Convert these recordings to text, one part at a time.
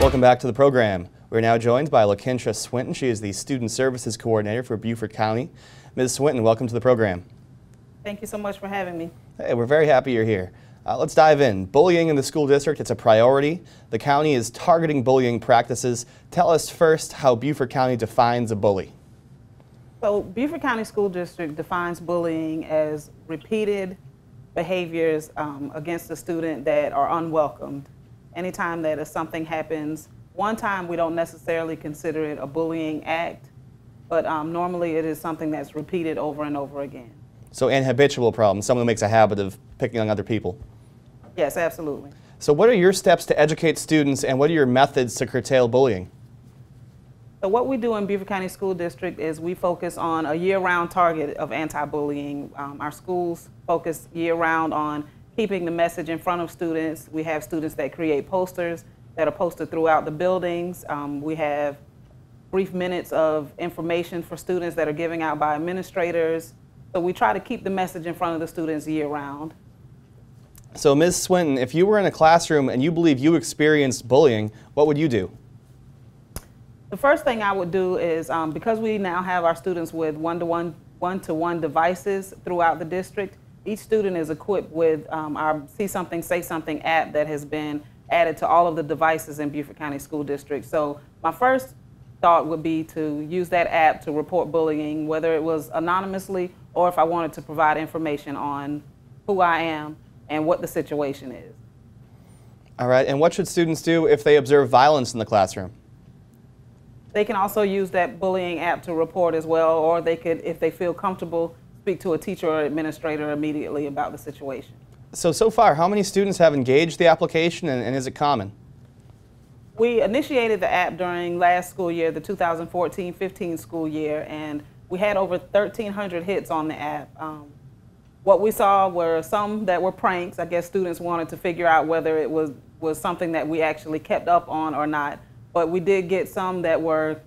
Welcome back to the program. We're now joined by Lakisha Swinton. She is the Student Services Coordinator for Beaufort County. Ms. Swinton, welcome to the program. Thank you so much for having me. Hey, we're very happy you're here. Let's dive in. Bullying in the school district, it's a priority. The county is targeting bullying practices. Tell us first how Beaufort County defines a bully. So Beaufort County School District defines bullying as repeated behaviors against a student that are unwelcomed. Anytime that something happens one time, we don't necessarily consider it a bullying act, but normally it is something that's repeated over and over again. So an habitual problem, someone who makes a habit of picking on other people. Yes, absolutely. So what are your steps to educate students, and what are your methods to curtail bullying? So what we do in Beaufort County School District is we focus on a year-round target of anti-bullying. Our schools focus year-round on keeping the message in front of students. We have students that create posters that are posted throughout the buildings. We have brief minutes of information for students that are given out by administrators. So we try to keep the message in front of the students year-round. So Ms. Swinton, if you were in a classroom and you believe you experienced bullying, what would you do? The first thing I would do is, because we now have our students with one-to-one devices throughout the district, each student is equipped with our See Something, Say Something app that has been added to all of the devices in Beaufort County School District. So my first thought would be to use that app to report bullying, whether it was anonymously or if I wanted to provide information on who I am and what the situation is. All right, and what should students do if they observe violence in the classroom? They can also use that bullying app to report as well, or they could, if they feel comfortable, speak to a teacher or administrator immediately about the situation. So far, how many students have engaged the application, and is it common? We initiated the app during last school year, the 2014-15 school year, and we had over 1,300 hits on the app. What we saw were some that were pranks. I guess students wanted to figure out whether it was something that we actually kept up on or not. But we did get some that were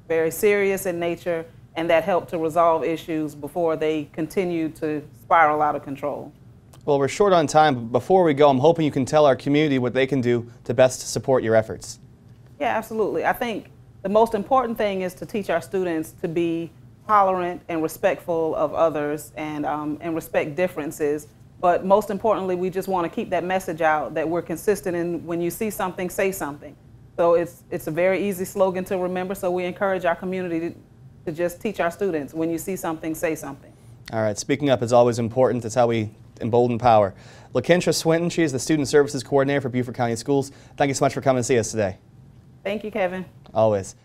very serious in nature and that helped to resolve issues before they continued to spiral out of control. Well, we're short on time, but before we go, I'm hoping you can tell our community what they can do to best support your efforts. Yeah, absolutely. I think the most important thing is to teach our students to be tolerant and respectful of others and respect differences. But most importantly, we just want to keep that message out that we're consistent in when you see something, say something. So it's a very easy slogan to remember, so we encourage our community to just teach our students, when you see something, say something. All right, speaking up is always important. That's how we embolden power. Lakisha Swinton, she is the Student Services Coordinator for Beaufort County Schools. Thank you so much for coming to see us today. Thank you, Kevin. Always.